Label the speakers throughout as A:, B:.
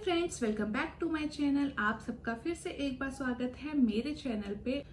A: Friends, welcome back to my channel. आप सबका फिर से एक बार स्वागत है मेरे चैनल पे।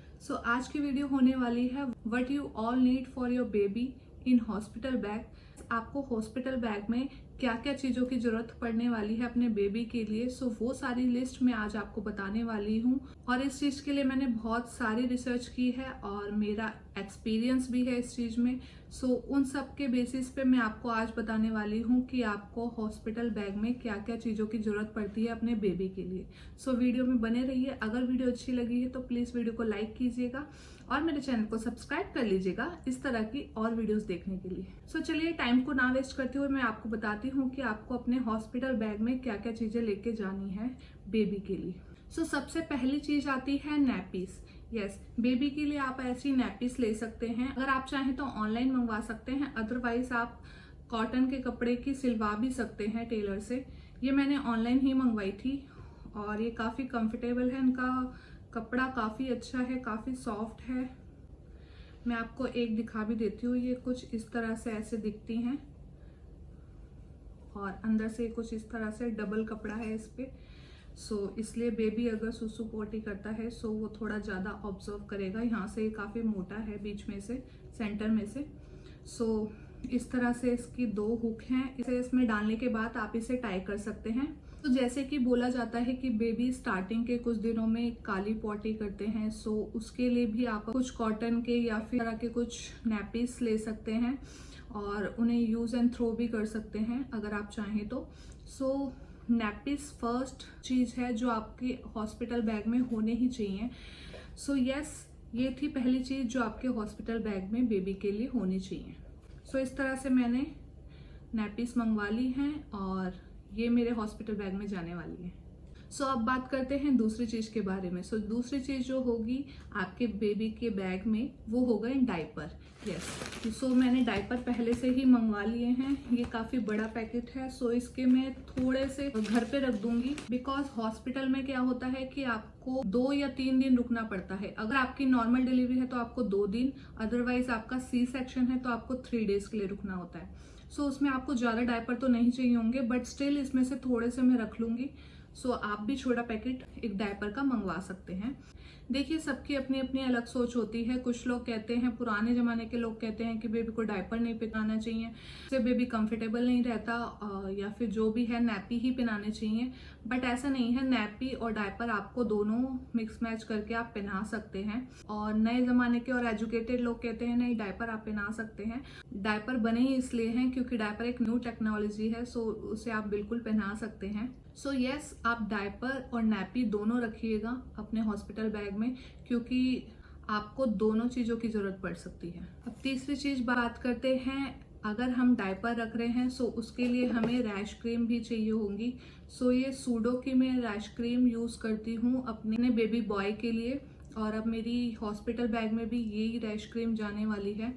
A: आज की वीडियो होने वाली है what you all need for your baby in hospital bag. आपको हॉस्पिटल बैग में क्या क्या चीज़ों की जरूरत पड़ने वाली है अपने बेबी के लिए, वो सारी लिस्ट मैं आज आपको बताने वाली हूँ। और इस चीज़ के लिए मैंने बहुत सारी रिसर्च की है और मेरा एक्सपीरियंस भी है इस चीज़ में। उन सब के बेसिस पे मैं आपको आज बताने वाली हूँ कि आपको हॉस्पिटल बैग में क्या क्या चीज़ों की जरूरत पड़ती है अपने बेबी के लिए। वीडियो में बने रहिए। अगर वीडियो अच्छी लगी है तो प्लीज़ वीडियो को लाइक कीजिएगा और मेरे चैनल को सब्सक्राइब कर लीजिएगा इस तरह की और वीडियोस देखने के लिए। चलिए टाइम को ना वेस्ट करते हुए मैं आपको बताती हूँ कि आपको अपने हॉस्पिटल बैग में क्या क्या चीज़ें लेके जानी है बेबी के लिए। सबसे पहली चीज़ आती है नैपीज। यस, बेबी के लिए आप ऐसी नैपीज ले सकते हैं। अगर आप चाहें तो ऑनलाइन मंगवा सकते हैं, अदरवाइज आप कॉटन के कपड़े की सिलवा भी सकते हैं टेलर से। ये मैंने ऑनलाइन ही मंगवाई थी और ये काफ़ी कंफर्टेबल है। इनका कपड़ा काफ़ी अच्छा है, काफ़ी सॉफ्ट है। मैं आपको एक दिखा भी देती हूँ। ये कुछ इस तरह से ऐसे दिखती हैं और अंदर से कुछ इस तरह से डबल कपड़ा है इस पे। इसलिए बेबी अगर सुसु पोटी करता है वो थोड़ा ज़्यादा ऑब्जर्व करेगा। यहाँ से ये काफ़ी मोटा है, बीच में से, सेंटर में से। इस तरह से इसकी 2 हुक हैं। इसे इसमें डालने के बाद आप इसे टाई कर सकते हैं। जैसे कि बोला जाता है कि बेबी स्टार्टिंग के कुछ दिनों में काली पॉटी करते हैं, उसके लिए भी आप कुछ कॉटन के या फिर तरह के कुछ नैपीज ले सकते हैं और उन्हें यूज एंड थ्रो भी कर सकते हैं अगर आप चाहें तो। नैपीज फर्स्ट चीज है जो आपके हॉस्पिटल बैग में होने ही चाहिए। यस, ये थी पहली चीज जो आपके हॉस्पिटल बैग में बेबी के लिए होनी चाहिए। इस तरह से मैंने नैपीज मंगवा ली हैं और ये मेरे हॉस्पिटल बैग में जाने वाली है। अब बात करते हैं दूसरी चीज के बारे में। दूसरी चीज जो होगी आपके बेबी के बैग में वो होगा डायपर। यस, मैंने डायपर पहले से ही मंगवा लिए हैं। ये काफी बड़ा पैकेट है, इसके मैं थोड़े से घर पे रख दूंगी। बिकॉज हॉस्पिटल में क्या होता है कि आपको 2 या 3 दिन रुकना पड़ता है। अगर आपकी नॉर्मल डिलीवरी है तो आपको 2 दिन, अदरवाइज आपका सी सेक्शन है तो आपको 3 डेज के लिए रुकना होता है। उसमें आपको ज्यादा डायपर तो नहीं चाहिए होंगे, बट स्टिल इसमें से थोड़े से मैं रख लूंगी। आप भी छोटा पैकेट एक डायपर का मंगवा सकते हैं। देखिए, सबकी अपनी अपनी अलग सोच होती है। कुछ लोग कहते हैं, पुराने जमाने के लोग कहते हैं कि बेबी को डायपर नहीं पिलाना चाहिए, इससे बेबी कंफर्टेबल नहीं रहता, या फिर जो भी है नैपी ही पिलाने चाहिए। बट ऐसा नहीं है, नैपी और डायपर आपको दोनों मिक्स मैच करके आप पहना सकते हैं। और नए जमाने के और एजुकेटेड लोग कहते हैं नहीं, डायपर आप पहना सकते हैं। डायपर बने ही इसलिए हैं क्योंकि डायपर एक न्यू टेक्नोलॉजी है, उसे आप बिल्कुल पहना सकते हैं। यस, आप डायपर और नैपी दोनों रखिएगा अपने हॉस्पिटल बैग में, क्योंकि आपको दोनों चीजों की जरूरत पड़ सकती है। अब तीसरी चीज बात करते हैं। अगर हम डायपर रख रहे हैं उसके लिए हमें रैश क्रीम भी चाहिए होगी। ये सूडो की मैं रैश क्रीम यूज करती हूँ अपने बेबी बॉय के लिए, और अब मेरी हॉस्पिटल बैग में भी यही रैश क्रीम जाने वाली है।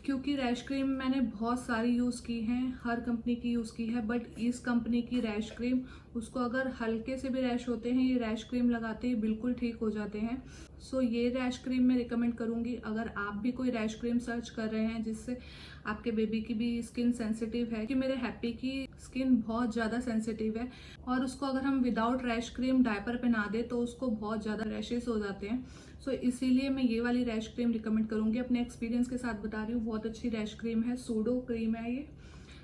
A: क्योंकि रैश क्रीम मैंने बहुत सारी यूज़ की हैं, हर कंपनी की यूज़ की है, बट इस कंपनी की रैश क्रीम, उसको अगर हल्के से भी रैश होते हैं ये रैश क्रीम लगाते ही बिल्कुल ठीक हो जाते हैं। ये रैश क्रीम मैं रिकमेंड करूंगी। अगर आप भी कोई रैश क्रीम सर्च कर रहे हैं जिससे आपके बेबी की भी स्किन सेंसिटिव है, कि मेरे हैप्पी की स्किन बहुत ज़्यादा सेंसिटिव है और उसको अगर हम विदाउट रैश क्रीम डायपर पहना दे तो उसको बहुत ज़्यादा रैशेस हो जाते हैं। इसीलिए मैं ये वाली रैश क्रीम रिकमेंड करूंगी। अपने एक्सपीरियंस के साथ बता रही हूँ, बहुत अच्छी रैश क्रीम है। सूडो क्रीम है ये,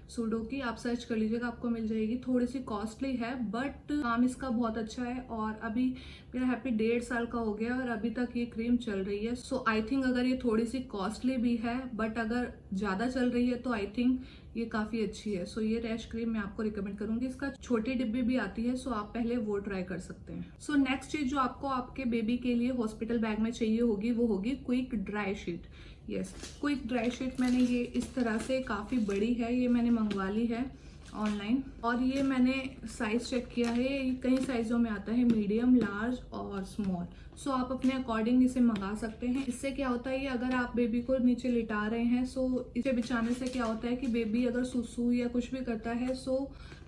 A: सूडो की, आप सर्च कर लीजिएगा, आपको मिल जाएगी। थोड़ी सी कॉस्टली है बट काम इसका बहुत अच्छा है। और अभी मेरा हैप्पी 1.5 साल का हो गया और अभी तक ये क्रीम चल रही है। आई थिंक अगर ये थोड़ी सी कॉस्टली भी है बट अगर ज्यादा चल रही है तो आई थिंक ये काफी अच्छी है। ये रैश क्रीम मैं आपको रिकमेंड करूंगी। इसका छोटी डिब्बी भी आती है, आप पहले वो ट्राई कर सकते हैं। नेक्स्ट चीज जो आपको आपके बेबी के लिए हॉस्पिटल बैग में चाहिए होगी वो होगी quick dry sheet. Yes, quick dry sheet मैंने ये इस तरह से काफ़ी बड़ी है, ये मैंने मंगवा ली है ऑनलाइन। और ये मैंने साइज चेक किया है, ये कई साइजों में आता है, मीडियम, लार्ज और स्मॉल। आप अपने अकॉर्डिंग इसे मंगा सकते हैं। इससे क्या होता है, अगर आप बेबी को नीचे लिटा रहे हैं इसे बिछाने से क्या होता है कि बेबी अगर सुसु या कुछ भी करता है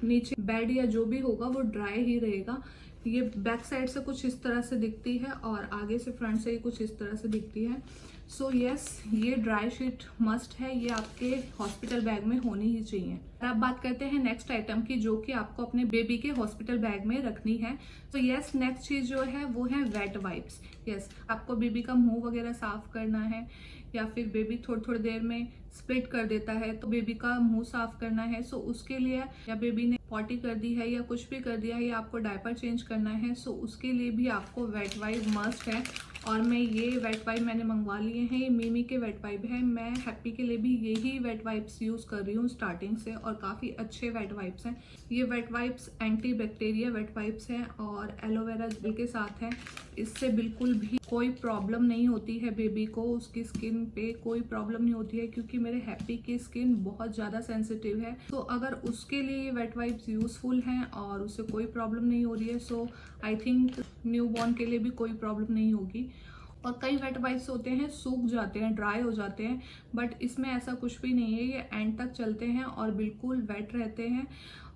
A: नीचे बेड या जो भी होगा वो ड्राई ही रहेगा। ये बैक साइड से कुछ इस तरह से दिखती है और आगे से फ्रंट से ही कुछ इस तरह से दिखती है। सो यस, ये ड्राई शीट मस्ट है, ये आपके हॉस्पिटल बैग में होनी ही चाहिए। अब बात करते हैं नेक्स्ट आइटम की, जो कि आपको अपने बेबी के हॉस्पिटल बैग में रखनी है। तो यस, नेक्स्ट चीज जो है वो है वेट वाइप्स। यस, आपको बेबी का मुंह वगैरह साफ करना है या फिर बेबी थोड़ी थोड़ी देर में स्प्लिट कर देता है तो बेबी का मुंह साफ करना है। सो उसके लिए, या बेबी ने पॉटी कर दी है या कुछ भी कर दिया है या आपको डायपर चेंज करना है, सो उसके लिए भी आपको वेट वाइप मस्ट है। और मैं ये वेट वाइप मैंने मंगवा लिए हैं, ये मिमी के वेट वाइप है। मैं हैप्पी के लिए भी यही वेट वाइप्स यूज कर रही हूँ स्टार्टिंग से, और काफी अच्छे वेट वाइप्स हैं। ये wet wipes anti bacteria wet wipes हैं और एलोवेरा जेल के साथ है। इससे बिल्कुल भी कोई प्रॉब्लम नहीं होती है बेबी को, उसकी स्किन पे कोई प्रॉब्लम नहीं होती है, क्योंकि मेरे हैप्पी की स्किन बहुत ज़्यादा सेंसिटिव है। तो अगर उसके लिए ये वेट वाइप्स यूजफुल हैं और उसे कोई प्रॉब्लम नहीं हो रही है, सो आई थिंक न्यू बॉर्न के लिए भी कोई प्रॉब्लम नहीं होगी। और कई वेट वाइप्स होते हैं सूख जाते हैं, ड्राई हो जाते हैं, बट इसमें ऐसा कुछ भी नहीं है। ये एंड तक चलते हैं और बिल्कुल वेट रहते हैं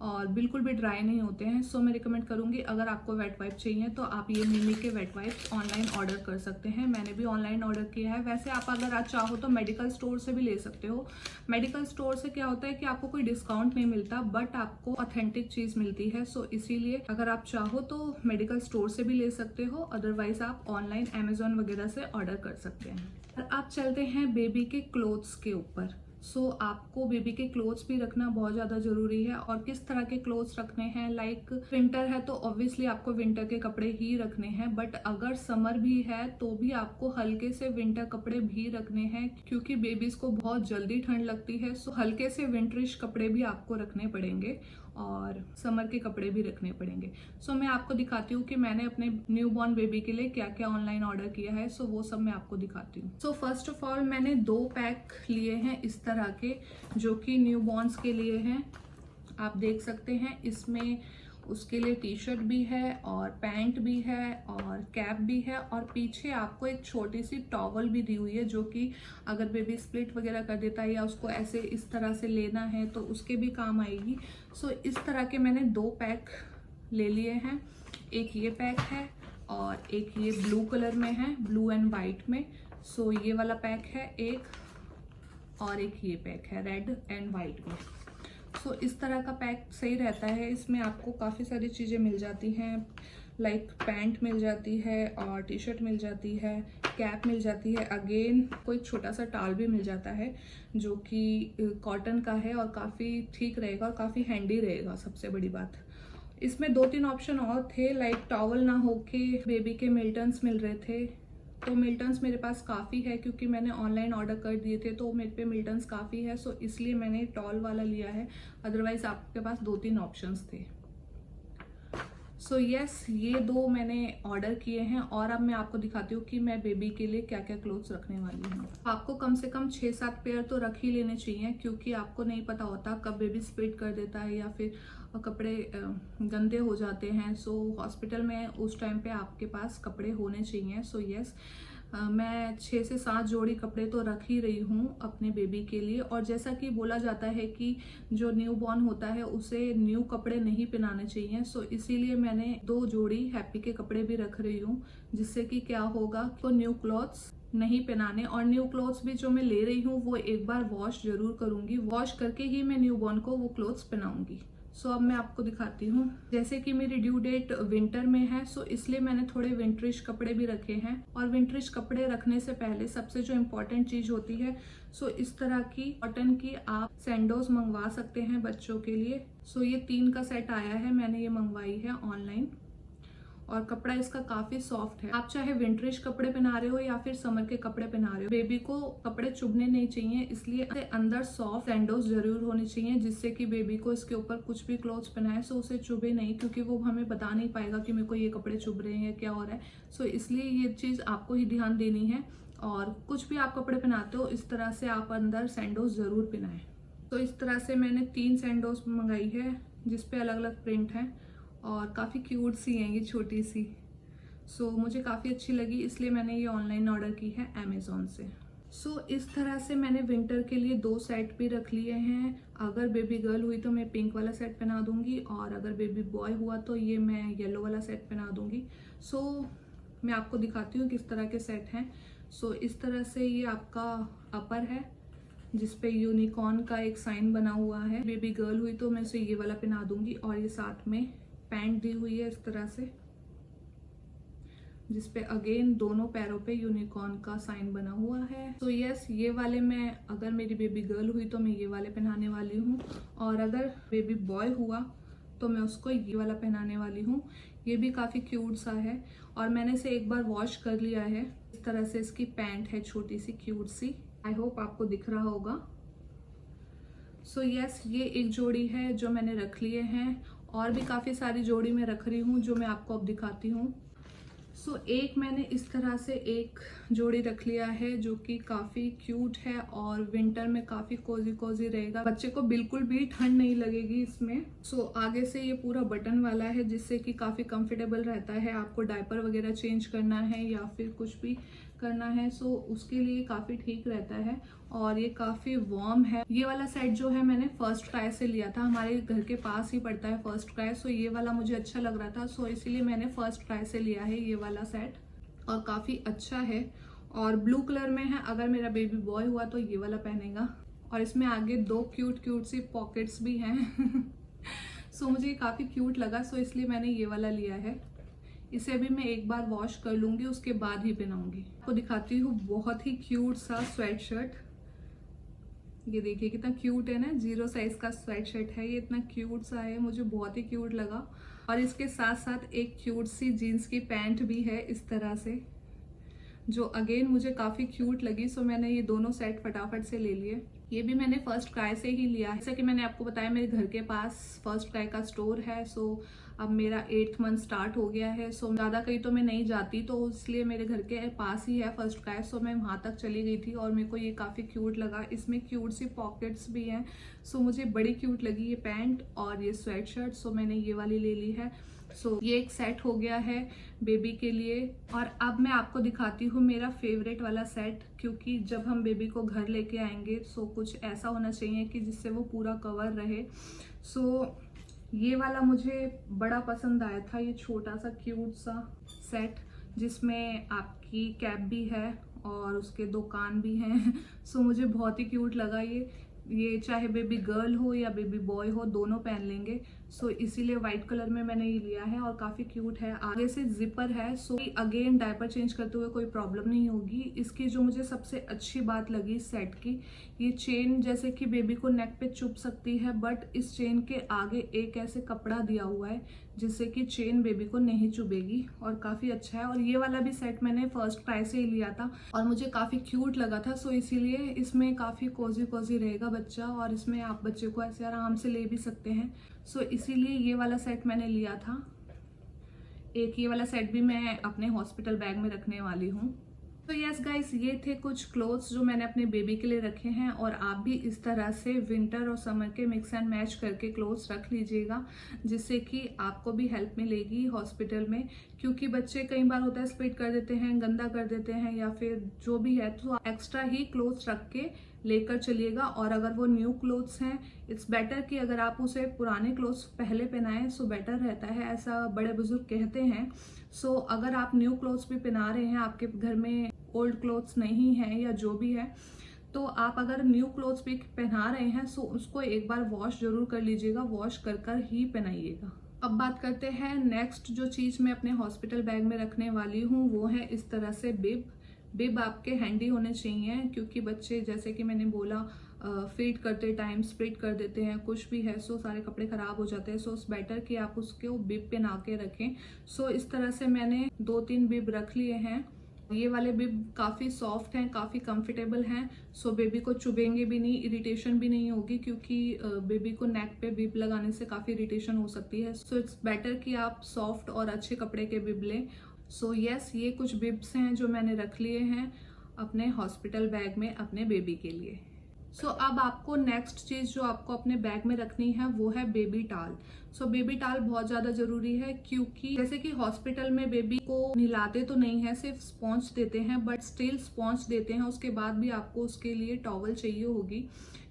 A: और बिल्कुल भी ड्राई नहीं होते हैं। सो मैं रिकमेंड करूंगी, अगर आपको वेट वाइप चाहिए तो आप ये मिमी के वेट वाइप्स ऑनलाइन ऑर्डर कर सकते हैं। मैंने भी ऑनलाइन ऑर्डर किया है। वैसे आप अगर आज चाहो तो मेडिकल स्टोर से भी ले सकते हो। मेडिकल स्टोर से क्या होता है कि आपको कोई डिस्काउंट नहीं मिलता, बट आपको ऑथेंटिक चीज मिलती है। सो इसीलिए अगर आप चाहो तो मेडिकल स्टोर से भी ले सकते हो, अदरवाइज आप ऑनलाइन अमेजोन वगैरह से ऑर्डर कर सकते हैं। और आप चलते हैं बेबी के क्लोथ्स के ऊपर। सो आपको बेबी के क्लोथ्स भी रखना बहुत ज़्यादा ज़रूरी है। और किस तरह के क्लोथ्स रखने हैं, लाइक विंटर है तो ऑब्वियसली आपको विंटर के कपड़े ही रखने हैं, बट अगर समर भी है तो भी आपको हल्के से विंटर कपड़े भी रखने हैं, क्योंकि बेबीज को बहुत जल्दी ठंड लगती है। सो हल्के से विंटरिश कपड़े भी आपको रखने पड़ेंगे और समर के कपड़े भी रखने पड़ेंगे। सो मैं आपको दिखाती हूँ कि मैंने अपने न्यू बॉर्न बेबी के लिए क्या क्या ऑनलाइन ऑर्डर किया है। सो वो सब मैं आपको दिखाती हूँ। सो फर्स्ट ऑफ ऑल मैंने 2 पैक लिए हैं इस तरह के, जो कि न्यू बॉर्न्स के लिए हैं। आप देख सकते हैं इसमें उसके लिए टी शर्ट भी है और पैंट भी है और कैप भी है, और पीछे आपको एक छोटी सी टॉवल भी दी हुई है, जो कि अगर बेबी स्प्लिट वगैरह कर देता है या उसको ऐसे इस तरह से लेना है तो उसके भी काम आएगी। सो इस तरह के मैंने 2 पैक ले लिए हैं। एक ये पैक है और एक ये ब्लू कलर में है, ब्लू एंड वाइट में। सो ये वाला पैक है एक, और एक ये पैक है रेड एंड वाइट में। सो इस तरह का पैक सही रहता है। इसमें आपको काफ़ी सारी चीज़ें मिल जाती हैं, लाइक पैंट मिल जाती है और टी शर्ट मिल जाती है, कैप मिल जाती है, अगेन कोई छोटा सा टाल भी मिल जाता है जो कि कॉटन का है और काफ़ी ठीक रहेगा और काफ़ी हैंडी रहेगा। सबसे बड़ी बात, इसमें 2-3 ऑप्शन और थे, लाइक टॉवल ना होके बेबी के मिल्टन्स मिल रहे थे। तो मिल्टन्स मेरे पास काफ़ी है, क्योंकि मैंने ऑनलाइन ऑर्डर कर दिए थे तो मेरे पे मिल्टन्स काफ़ी है। सो इसलिए मैंने टॉल वाला लिया है, अदरवाइज आपके पास 2-3 ऑप्शंस थे। सो यस, ये 2 मैंने ऑर्डर किए हैं। और अब मैं आपको दिखाती हूँ कि मैं बेबी के लिए क्या क्या क्लोथ्स रखने वाली हूँ। आपको कम से कम 6-7 पेयर तो रख ही लेने चाहिए, क्योंकि आपको नहीं पता होता कब बेबी स्प्लिट कर देता है या फिर कपड़े गंदे हो जाते हैं। सो हॉस्पिटल में उस टाइम पे आपके पास कपड़े होने चाहिए। सो यस, मैं 6 से 7 जोड़ी कपड़े तो रख ही रही हूँ अपने बेबी के लिए। और जैसा कि बोला जाता है कि जो न्यू बॉर्न होता है उसे न्यू कपड़े नहीं पहनाने चाहिए। सो इसीलिए मैंने 2 जोड़ी हैप्पी के कपड़े भी रख रही हूँ, जिससे कि क्या होगा तो न्यू क्लॉथ्स नहीं पहनाने। और न्यू क्लोथ्स भी जो मैं ले रही हूँ वो एक बार वॉश जरूर करूंगी, वॉश करके ही मैं न्यू बॉर्न को वो क्लोथ्स पहनाऊंगी। सो अब मैं आपको दिखाती हूँ। जैसे कि मेरी ड्यू डेट विंटर में है, सो इसलिए मैंने थोड़े विंटरिश कपड़े भी रखे हैं। और विंटरिश कपड़े रखने से पहले सबसे जो इम्पोर्टेंट चीज होती है, सो इस तरह की कॉटन की आप सैंडोज मंगवा सकते हैं बच्चों के लिए। सो ये 3 का सेट आया है, मैंने ये मंगवाई है ऑनलाइन, और कपड़ा इसका काफी सॉफ्ट है। आप चाहे विंटरिश कपड़े पहना रहे हो या फिर समर के कपड़े पहना रहे हो, बेबी को कपड़े चुभने नहीं चाहिए, इसलिए अंदर सॉफ्ट सैंडोज जरूर होनी चाहिए, जिससे कि बेबी को इसके ऊपर कुछ भी क्लोथ्स पहनाए सो उसे चुभे नहीं, क्योंकि वो हमें बता नहीं पाएगा कि मेरे को ये कपड़े चुभ रहे हैं या क्या हो रहा है। सो इसलिए ये चीज आपको ही ध्यान देनी है। और कुछ भी आप कपड़े पहनाते हो इस तरह से आप अंदर सैंडोज जरूर पहनाएं। तो इस तरह से मैंने 3 सैंडोज मंगाई है, जिसपे अलग अलग प्रिंट है और काफ़ी क्यूट सी हैं ये, छोटी सी। सो मुझे काफ़ी अच्छी लगी, इसलिए मैंने ये ऑनलाइन ऑर्डर की है अमेजोन से। इस तरह से मैंने विंटर के लिए 2 सेट भी रख लिए हैं। अगर बेबी गर्ल हुई तो मैं पिंक वाला सेट पहना दूंगी, और अगर बेबी बॉय हुआ तो ये मैं येलो वाला सेट पहना दूंगी। मैं आपको दिखाती हूँ किस तरह के सेट हैं। इस तरह से ये आपका अपर है जिसपे यूनिकॉर्न का एक साइन बना हुआ है। बेबी गर्ल हुई तो मैं उसे ये वाला पहना दूंगी, और ये साथ में पैंट दी हुई है इस तरह से, जिसपे अगेन दोनों पैरों पे यूनिकॉर्न का साइन बना हुआ है। यस, ये वाले मैं, अगर मेरी बेबी गर्ल हुई तो मैं ये वाले पहनाने वाली हूँ, और अगर बेबी बॉय हुआ तो मैं उसको ये वाला पहनाने वाली हूँ। ये भी काफी क्यूट सा है, और मैंने इसे एक बार वॉश कर लिया है। इस तरह से इसकी पैंट है, छोटी सी क्यूट सी। आई होप आपको दिख रहा होगा। यस, ये एक जोड़ी है जो मैंने रख लिए हैं, और भी काफी सारी जोड़ी मैं रख रही हूँ जो मैं आपको अब दिखाती हूँ। एक मैंने इस तरह से एक जोड़ी रख लिया है जो कि काफी क्यूट है, और विंटर में काफी कोजी कोजी रहेगा। बच्चे को बिल्कुल भी ठंड नहीं लगेगी इसमें। आगे से ये पूरा बटन वाला है जिससे कि काफी कंफर्टेबल रहता है। आपको डायपर वगैरह चेंज करना है या फिर कुछ भी करना है, उसके लिए काफी ठीक रहता है, और ये काफी वार्म है। ये वाला सेट जो है मैंने फर्स्ट क्राई से लिया था, हमारे घर के पास ही पड़ता है फर्स्ट क्राई। ये वाला मुझे अच्छा लग रहा था, इसीलिए मैंने फर्स्ट क्राई से लिया है ये वाला सेट, और काफी अच्छा है, और ब्लू कलर में है। अगर मेरा बेबी बॉय हुआ तो ये वाला पहनेगा, और इसमें आगे 2 क्यूट क्यूट सी पॉकेट्स भी हैं। मुझे ये काफी क्यूट लगा, इसलिए मैंने ये वाला लिया है। इसे भी मैं एक बार वॉश कर लूंगी, उसके बाद ही पहनाऊंगी। आपको दिखाती हूँ बहुत ही क्यूट सा स्वेट शर्ट। ये देखिए कितना क्यूट है ना, 0 साइज का स्वेट शर्ट है ये, इतना क्यूट सा है, मुझे बहुत ही क्यूट लगा। और इसके साथ साथ एक क्यूट सी जीन्स की पैंट भी है इस तरह से, जो अगेन मुझे काफी क्यूट लगी। मैंने ये दोनों सेट फटाफट से ले लिए। ये भी मैंने फर्स्ट क्राई से ही लिया है। जैसा कि मैंने आपको बताया, मेरे घर के पास फर्स्ट क्राई का स्टोर है। अब मेरा 8th मंथ स्टार्ट हो गया है। ज़्यादा कहीं तो मैं नहीं जाती, तो इसलिए मेरे घर के पास ही है फर्स्ट क्राई। मैं वहाँ तक चली गई थी, और मेरे को ये काफ़ी क्यूट लगा। इसमें क्यूट सी पॉकेट्स भी हैं, मुझे बड़ी क्यूट लगी ये पैंट और ये स्वेट शर्ट। मैंने ये वाली ले ली है। ये एक सेट हो गया है बेबी के लिए। और अब मैं आपको दिखाती हूँ मेरा फेवरेट वाला सेट, क्योंकि जब हम बेबी को घर लेके आएंगे कुछ ऐसा होना चाहिए कि जिससे वो पूरा कवर रहे। ये वाला मुझे बड़ा पसंद आया था, ये छोटा सा क्यूट सा सेट जिसमें आपकी कैप भी है और उसके 2 कान भी हैं। मुझे बहुत ही क्यूट लगा ये चाहे बेबी गर्ल हो या बेबी बॉय हो, दोनों पहन लेंगे। इसीलिए व्हाइट कलर में मैंने ये लिया है, और काफी क्यूट है। आगे से जिपर है, अगेन डायपर चेंज करते हुए कोई प्रॉब्लम नहीं होगी। इसकी जो मुझे सबसे अच्छी बात लगी सेट की, ये चेन जैसे कि बेबी को नेक पे चुभ सकती है, बट इस चेन के आगे एक ऐसे कपड़ा दिया हुआ है जिससे कि चेन बेबी को नहीं चुभेगी, और काफी अच्छा है। और ये वाला भी सेट मैंने फर्स्ट क्राई से ही लिया था, और मुझे काफी क्यूट लगा था। इसीलिए इसमें काफी कोजी कोजी रहेगा बच्चा, और इसमें आप बच्चे को ऐसे आराम से ले भी सकते हैं। इसीलिए ये वाला सेट मैंने लिया था। एक ये वाला सेट भी मैं अपने हॉस्पिटल बैग में रखने वाली हूँ। यस गाइस, ये थे कुछ क्लोथ्स जो मैंने अपने बेबी के लिए रखे हैं, और आप भी इस तरह से विंटर और समर के मिक्स एंड मैच करके क्लोथ्स रख लीजिएगा, जिससे कि आपको भी हेल्प मिलेगी हॉस्पिटल में। क्योंकि बच्चे कई बार होता है स्प्लिट कर देते हैं, गंदा कर देते हैं, या फिर जो भी है, तो एक्स्ट्रा ही क्लोथ्स रख के लेकर चलिएगा। और अगर वो न्यू क्लोथ्स हैं, इट्स बेटर कि अगर आप उसे पुराने क्लोथ्स पहले पहनाएं, बेटर रहता है, ऐसा बड़े बुजुर्ग कहते हैं। अगर आप न्यू क्लोथ्स भी पहना रहे हैं, आपके घर में ओल्ड क्लोथ्स नहीं है या जो भी है, तो आप अगर न्यू क्लोथ्स भी पहना रहे हैं, उसको एक बार वॉश जरूर कर लीजिएगा, वॉश कर ही पहनाइएगा। अब बात करते हैं नेक्स्ट जो चीज मैं अपने हॉस्पिटल बैग में रखने वाली हूँ, वो है इस तरह से बिब आपके हैंडी होने चाहिए, क्योंकि बच्चे जैसे कि मैंने बोला फीड करते टाइम स्प्लिट कर देते हैं, कुछ भी है, सारे कपड़े खराब हो जाते हैं। बेटर कि आप उसको बिब पहना के रखें। इस तरह से मैंने 2-3 बिब रख लिए हैं। ये वाले बिब काफी सॉफ्ट हैं, काफी कंफर्टेबल हैं। बेबी को चुभेंगे भी नहीं, इरिटेशन भी नहीं होगी, क्योंकि बेबी को नेक पे बिब लगाने से काफी इरिटेशन हो सकती है। इट्स बेटर कि आप सॉफ्ट और अच्छे कपड़े के बिब लें। यस, ये कुछ बिब्स हैं जो मैंने रख लिए हैं अपने हॉस्पिटल बैग में अपने बेबी के लिए। सो अब आपको नेक्स्ट चीज जो आपको अपने बैग में रखनी है वो है बेबी टाल। सो बेबी टाल बहुत ज्यादा जरूरी है, क्योंकि जैसे कि हॉस्पिटल में बेबी को नहलाते तो नहीं है, सिर्फ स्पॉन्ज देते हैं, बट स्टिल स्पॉन्ज देते हैं, उसके बाद भी आपको उसके लिए टॉवल चाहिए होगी,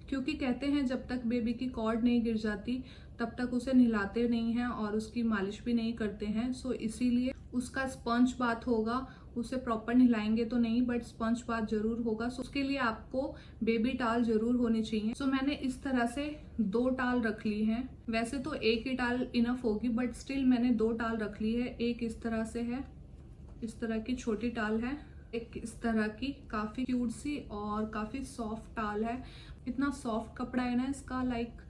A: क्योंकि कहते हैं जब तक बेबी की कॉर्ड नहीं गिर जाती तब तक उसे नहलाते नहीं हैं और उसकी मालिश भी नहीं करते हैं। सो इसीलिए उसका स्पंज बाथ होगा, उसे प्रॉपर नहलाएंगे तो नहीं, बट स्पंज बाथ जरूर होगा। सो उसके लिए आपको बेबी टाल जरूर होनी चाहिए। सो मैंने इस तरह से 2 टाल रख ली हैं। वैसे तो एक ही टाल इनफ होगी, बट स्टिल मैंने 2 टाल रख ली है। एक इस तरह से है, इस तरह की छोटी टाल है, एक इस तरह की काफी क्यूट सी और काफी सॉफ्ट टाल है। इतना सॉफ्ट कपड़ा है ना इसका, लाइक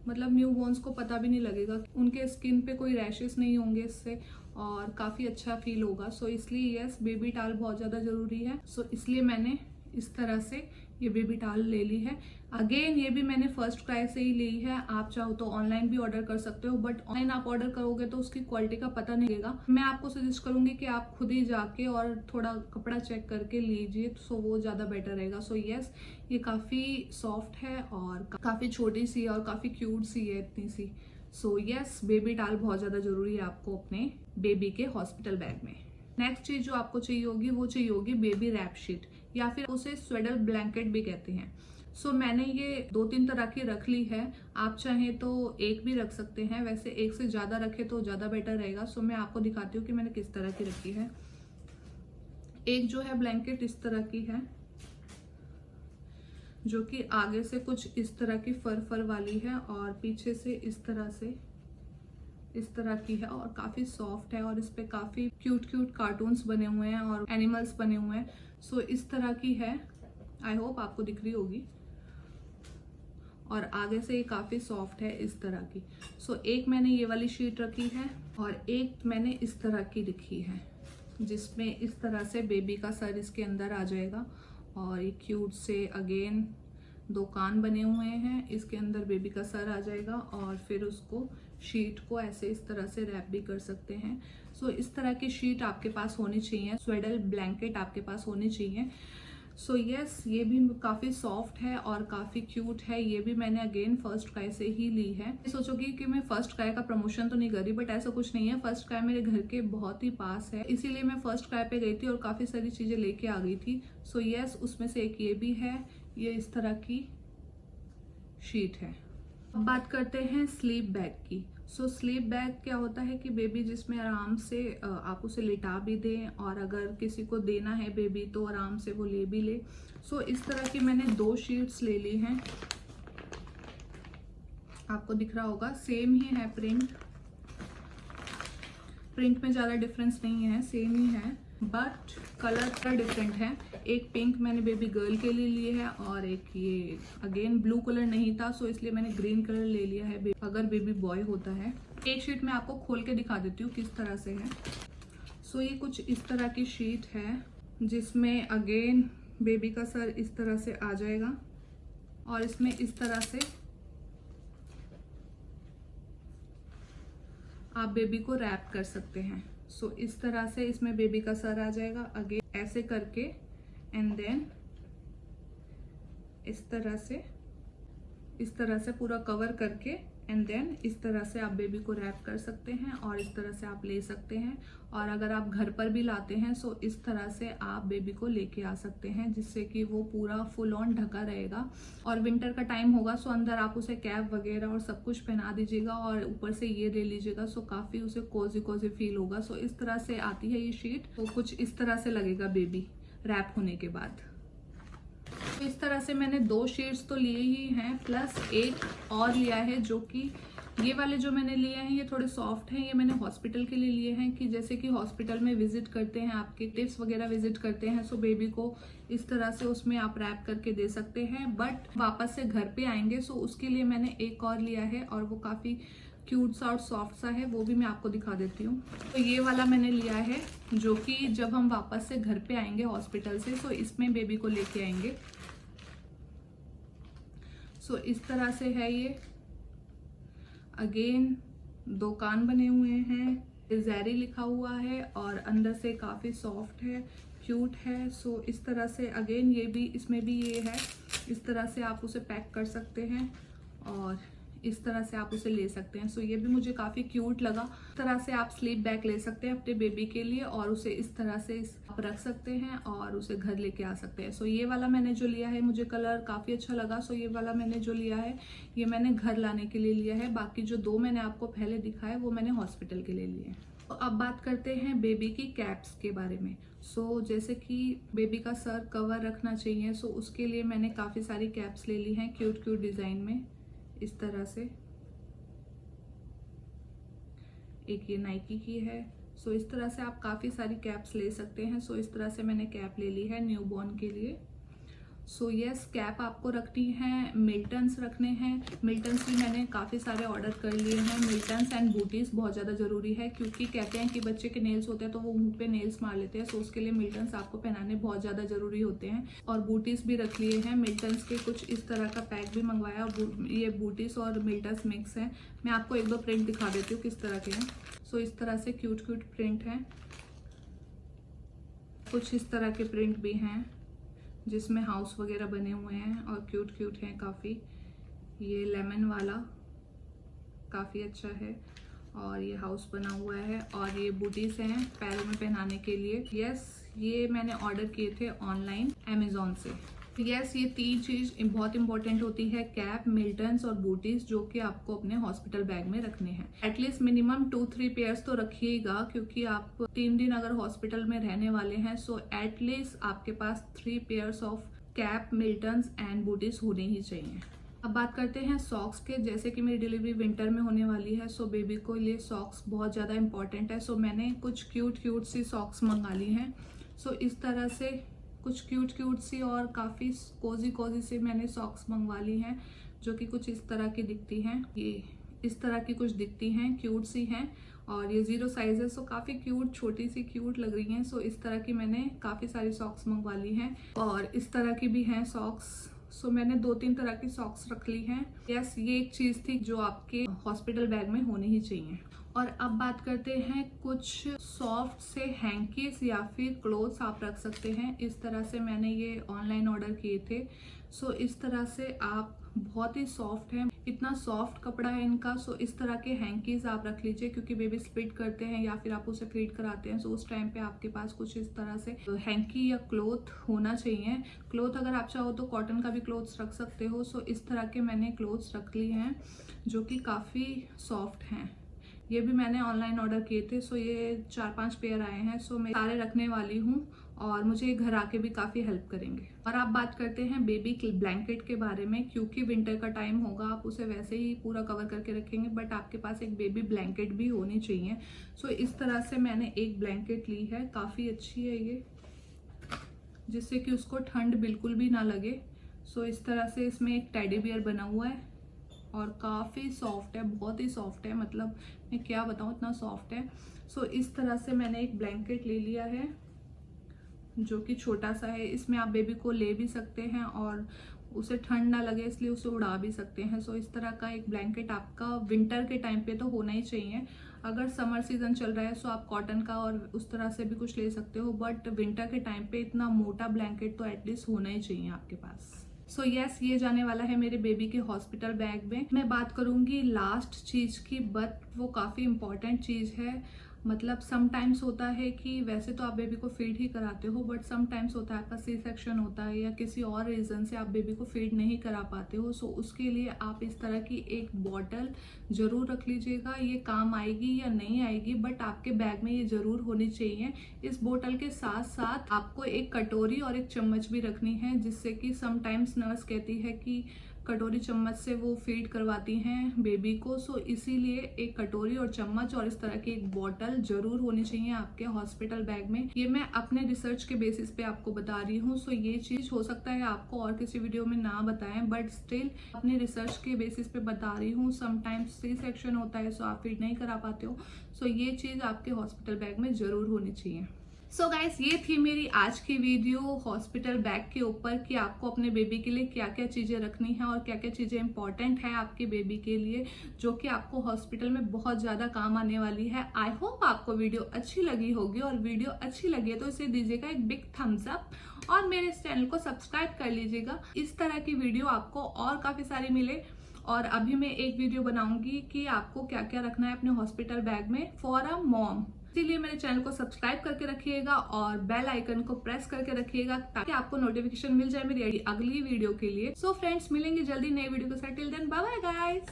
A: मतलब न्यू बॉर्न्स को पता भी नहीं लगेगा, उनके स्किन पे कोई रैशेस नहीं होंगे इससे, और काफी अच्छा फील होगा। सो इसलिए यस, बेबी टाल बहुत ज्यादा जरूरी है। सो इसलिए मैंने इस तरह से ये बेबी टाल ले ली है। अगेन ये भी मैंने फर्स्ट क्राई से ही ली है। आप चाहो तो ऑनलाइन भी ऑर्डर कर सकते हो, बट ऑनलाइन आप ऑर्डर करोगे तो उसकी क्वालिटी का पता नहीं लगेगा। मैं आपको सजेस्ट करूंगी कि आप खुद ही जाके और थोड़ा कपड़ा चेक करके लीजिए, सो वो ज्यादा बेटर रहेगा। सो यस, ये काफी सॉफ्ट है और काफी छोटी सी और काफी क्यूट सी है, इतनी सी। सो यस, बेबी टाल बहुत ज्यादा जरूरी है आपको अपने बेबी के हॉस्पिटल बैग में। नेक्स्ट चीज जो आपको चाहिए होगी वो चाहिए होगी बेबी रैप शीट, या फिर उसे स्वेडल ब्लैंकेट भी कहते हैं। सो मैंने ये 2-3 तरह की रख ली है। आप चाहें तो एक भी रख सकते हैं, वैसे एक से ज्यादा रखे तो ज्यादा बेटर रहेगा। सो मैं आपको दिखाती हूँ कि मैंने किस तरह की रखी है। एक जो है ब्लैंकेट इस तरह की है, जो कि आगे से कुछ इस तरह की फर वाली है और पीछे से इस तरह की है और काफी सॉफ्ट है, और इस पे काफी क्यूट कार्टून्स बने हुए हैं और एनिमल्स बने हुए हैं। सो इस तरह की है, आई होप आपको दिख रही होगी, और आगे से ये काफी सॉफ्ट है इस तरह की। सो एक मैंने ये वाली शीट रखी है और एक मैंने इस तरह की रखी है, जिसमें इस तरह से बेबी का सर इसके अंदर आ जाएगा, और ये क्यूट से अगेन 2 कान बने हुए हैं, इसके अंदर बेबी का सर आ जाएगा, और फिर उसको शीट को ऐसे इस तरह से रैप भी कर सकते हैं। सो इस तरह की शीट आपके पास होनी चाहिए, स्वेडल ब्लैंकेट आपके पास होनी चाहिए। सो यस, ये भी काफी सॉफ्ट है और काफी क्यूट है। ये भी मैंने अगेन फर्स्ट क्राई से ही ली है। सोचोगी कि मैं फर्स्ट क्राई का प्रमोशन तो नहीं कर रही, बट ऐसा कुछ नहीं है। फर्स्ट क्राई मेरे घर के बहुत ही पास है, इसीलिए मैं फर्स्ट क्राई पे गई थी और काफी सारी चीजें लेके आ गई थी। सो यस, उसमें से एक ये भी है, ये इस तरह की शीट है। अब बात करते हैं स्लीप बैग की। सो स्लीप बैग क्या होता है कि बेबी जिसमें आराम से आप उसे लिटा भी दें, और अगर किसी को देना है बेबी तो आराम से वो ले भी ले। सो इस तरह की मैंने 2 शीट्स ले ली हैं, आपको दिख रहा होगा, सेम ही है प्रिंट में ज्यादा डिफरेंस नहीं है, सेम ही है, बट कलर का डिफरेंट है। एक पिंक मैंने बेबी गर्ल के लिए ली है और एक ये अगेन ब्लू कलर नहीं था, सो इसलिए मैंने ग्रीन कलर ले लिया है अगर बेबी बॉय होता है। एक शीट मैं आपको खोल के दिखा देती हूँ किस तरह से है। सो ये कुछ इस तरह की शीट है, जिसमें अगेन बेबी का सर इस तरह से आ जाएगा, और इसमें इस तरह से आप बेबी को रैप कर सकते हैं। सो इस तरह से इसमें बेबी का सर आ जाएगा, अगेन ऐसे करके, एंड देन इस तरह से पूरा कवर करके, एंड देन इस तरह से आप बेबी को रैप कर सकते हैं और इस तरह से आप ले सकते हैं। और अगर आप घर पर भी लाते हैं सो इस तरह से आप बेबी को लेके आ सकते हैं, जिससे कि वो पूरा फुल ऑन ढका रहेगा। और विंटर का टाइम होगा सो अंदर आप उसे कैप वगैरह और सब कुछ पहना दीजिएगा और ऊपर से ये ले लीजिएगा, सो काफी उसे कोजी फील होगा। सो इस तरह से आती है ये शीट, तो कुछ इस तरह से लगेगा बेबी रैप होने के बाद। तो इस तरह से मैंने 2 शीट्स तो लिए ही हैं, प्लस एक और लिया है, जो कि ये वाले जो मैंने लिए हैं ये थोड़े सॉफ्ट हैं। ये मैंने हॉस्पिटल के लिए लिए हैं, कि जैसे कि हॉस्पिटल में विजिट करते हैं, आपके टिप्स वगैरह विजिट करते हैं, सो बेबी को इस तरह से उसमें आप रैप करके दे सकते हैं। बट वापस से घर पे आएंगे सो उसके लिए मैंने एक और लिया है, और वो काफी क्यूट सा और सॉफ्ट सा है, वो भी मैं आपको दिखा देती हूँ। तो ये वाला मैंने लिया है, जो कि जब हम वापस से घर पे आएंगे हॉस्पिटल से, सो इसमें बेबी को लेके आएंगे। सो इस तरह से है ये, अगेन 2 कान बने हुए हैं, ज़ेरी लिखा हुआ है, और अंदर से काफी सॉफ्ट है, क्यूट है। सो इस तरह से अगेन ये भी, इसमें भी ये है इस तरह से आप उसे पैक कर सकते हैं और इस तरह से आप उसे ले सकते हैं। सो ये भी मुझे काफ़ी क्यूट लगा। इस तरह से आप स्लीप बैग ले सकते हैं अपने बेबी के लिए और उसे इस तरह से आप रख सकते हैं और उसे घर लेके आ सकते हैं। सो ये वाला मैंने जो लिया है, मुझे कलर काफ़ी अच्छा लगा। सो ये वाला मैंने जो लिया है, ये मैंने घर लाने के लिए लिया है। बाकी जो 2 मैंने आपको पहले दिखाए वो मैंने हॉस्पिटल के लिए लिए। तो अब बात करते हैं बेबी की कैप्स के बारे में। सो जैसे कि बेबी का सर कवर रखना चाहिए, सो उसके लिए मैंने काफ़ी सारी कैप्स ले ली हैं क्यूट क्यूट डिज़ाइन में। इस तरह से एक ये नाइकी की है। सो इस तरह से आप काफ़ी सारी कैप्स ले सकते हैं। सो इस तरह से मैंने कैप ले ली है न्यूबॉर्न के लिए। सो यस, कैप आपको रखनी है, मिल्टन्स रखने हैं। मिल्टन्स भी मैंने काफ़ी सारे ऑर्डर कर लिए हैं। मिल्टन्स एंड बूटीज बहुत ज़्यादा ज़रूरी है, क्योंकि कहते हैं कि बच्चे के नेल्स होते हैं तो वो मुंह पे नेल्स मार लेते हैं। सो उसके लिए मिल्टन्स आपको पहनाने बहुत ज़्यादा ज़रूरी होते हैं। और बूटीज भी रख लिए हैं। मिल्टन्स के कुछ इस तरह का पैक भी मंगवाया। ये बूटीज और मिल्टन्स मिक्स हैं। मैं आपको 1-2 प्रिंट दिखा देती हूँ किस तरह के हैं। सो इस तरह से क्यूट क्यूट प्रिंट हैं। कुछ इस तरह के प्रिंट भी हैं जिसमें हाउस वगैरह बने हुए हैं और क्यूट क्यूट हैं काफ़ी। ये लेमन वाला काफ़ी अच्छा है और ये हाउस बना हुआ है। और ये बूटीज हैं पैरों में पहनाने के लिए। यस, ये मैंने ऑर्डर किए थे ऑनलाइन अमेजोन से। यस, ये 3 चीज़ बहुत इंपॉर्टेंट होती है, कैप, मिल्टन्स और बूटीज, जो कि आपको अपने हॉस्पिटल बैग में रखने हैं। एटलीस्ट मिनिमम 2-3 पेयर्स तो रखिएगा, क्योंकि आप 3 दिन अगर हॉस्पिटल में रहने वाले हैं। सो एटलीस्ट आपके पास 3 pairs of cap, Milton's and booties होने ही चाहिए। अब बात करते हैं सॉक्स के। जैसे कि मेरी डिलीवरी विंटर में होने वाली है, सो बेबी को लिए सॉक्स बहुत ज़्यादा इंपॉर्टेंट है। सो मैंने कुछ क्यूट क्यूट सी सॉक्स मंगा ली हैं। सो इस तरह से कुछ क्यूट क्यूट सी और काफ़ी कोजी कोजी सी मैंने सॉक्स मंगवा ली हैं, जो कि कुछ इस तरह की दिखती हैं। ये इस तरह की कुछ दिखती हैं, क्यूट सी हैं और ये 0 साइज है। सो काफ़ी क्यूट, छोटी सी क्यूट लग रही हैं। सो इस तरह की मैंने काफ़ी सारी सॉक्स मंगवा ली हैं और इस तरह की भी हैं सॉक्स। सो मैंने 2-3 तरह की सॉक्स रख ली हैं। यस, ये एक चीज़ थी जो आपके हॉस्पिटल बैग में होनी ही चाहिए। और अब बात करते हैं कुछ सॉफ्ट से हैंकीस या फिर क्लोथ्स आप रख सकते हैं। इस तरह से मैंने ये ऑनलाइन ऑर्डर किए थे। सो इस तरह से आप, बहुत ही सॉफ्ट है, इतना सॉफ्ट कपड़ा है इनका। सो इस तरह के हैंकीज आप रख लीजिए, क्योंकि बेबी स्प्लिट करते हैं या फिर आप उसे फीड कराते हैं। सो उस टाइम पे आपके पास कुछ इस तरह से हैंकी या क्लोथ होना चाहिए। क्लोथ अगर आप चाहो तो कॉटन का भी क्लोथ्स रख सकते हो। सो इस तरह के मैंने क्लोथ्स रख लिए हैं जो कि काफ़ी सॉफ्ट हैं। ये भी मैंने ऑनलाइन ऑर्डर किए थे। सो ये 4-5 पेयर आए हैं। सो मैं सारे रखने वाली हूँ और मुझे ये घर आके भी काफ़ी हेल्प करेंगे। और आप बात करते हैं बेबी ब्लैंकेट के बारे में, क्योंकि विंटर का टाइम होगा, आप उसे वैसे ही पूरा कवर करके रखेंगे, बट आपके पास एक बेबी ब्लैंकेट भी होनी चाहिए। सो इस तरह से मैंने एक ब्लैंकेट ली है, काफ़ी अच्छी है ये, जिससे कि उसको ठंड बिल्कुल भी ना लगे। सो इस तरह से इसमें एक टेडी बियर बना हुआ है और काफ़ी सॉफ्ट है, बहुत ही सॉफ्ट है, मतलब मैं क्या बताऊँ, इतना सॉफ्ट है। सो इस तरह से मैंने एक ब्लैंकेट ले लिया है जो कि छोटा सा है। इसमें आप बेबी को ले भी सकते हैं और उसे ठंड ना लगे इसलिए उसे उड़ा भी सकते हैं। सो इस तरह का एक ब्लैंकेट आपका विंटर के टाइम पे तो होना ही चाहिए। अगर समर सीजन चल रहा है सो आप कॉटन का और उस तरह से भी कुछ ले सकते हो, बट विंटर के टाइम पे इतना मोटा ब्लैंकेट तो एटलीस्ट होना ही चाहिए आपके पास। सो यस, ये जाने वाला है मेरे बेबी के हॉस्पिटल बैग में। मैं बात करूंगी लास्ट चीज की, बट वो काफी इंपॉर्टेंट चीज है। मतलब समटाइम्स होता है कि वैसे तो आप बेबी को फीड ही कराते हो, बट समटाइम्स होता है आपका सी सेक्शन होता है या किसी और रीजन से आप बेबी को फीड नहीं करा पाते हो। सो उसके लिए आप इस तरह की एक बॉटल जरूर रख लीजिएगा। ये काम आएगी या नहीं आएगी, बट आपके बैग में ये जरूर होनी चाहिए। इस बोतल के साथ साथ आपको एक कटोरी और एक चम्मच भी रखनी है, जिससे कि समटाइम्स नर्स कहती है कि कटोरी चम्मच से वो फीड करवाती हैं बेबी को। सो इसीलिए एक कटोरी और चम्मच और इस तरह की एक बॉटल जरूर होनी चाहिए आपके हॉस्पिटल बैग में। ये मैं अपने रिसर्च के बेसिस पे आपको बता रही हूँ। सो ये चीज हो सकता है आपको और किसी वीडियो में ना बताएं, बट स्टिल अपने रिसर्च के बेसिस पे बता रही हूँ। समटाइम्स सी सेक्शन होता है सो आप फीड नहीं करा पाते हो। सो ये चीज आपके हॉस्पिटल बैग में जरूर होनी चाहिए। सो गाइस, ये थी मेरी आज की वीडियो हॉस्पिटल बैग के ऊपर कि आपको अपने बेबी के लिए क्या क्या चीजें रखनी है और क्या क्या चीजें इंपॉर्टेंट है आपके बेबी के लिए, जो कि आपको हॉस्पिटल में बहुत ज्यादा काम आने वाली है। आई होप आपको वीडियो अच्छी लगी होगी, और वीडियो अच्छी लगी है तो इसे दीजिएगा एक बिग थम्स अप और मेरे इस चैनल को सब्सक्राइब कर लीजिएगा। इस तरह की वीडियो आपको और काफी सारी मिले। और अभी मैं एक वीडियो बनाऊंगी कि आपको क्या क्या रखना है अपने हॉस्पिटल बैग में फॉर अ मॉम। इसीलिए मेरे चैनल को सब्सक्राइब करके रखिएगा और बेल आइकन को प्रेस करके रखिएगा ताकि आपको नोटिफिकेशन मिल जाए मेरी अगली वीडियो के लिए। सो फ्रेंड्स, मिलेंगे जल्दी नए वीडियो के साथ। Till then bye bye guys.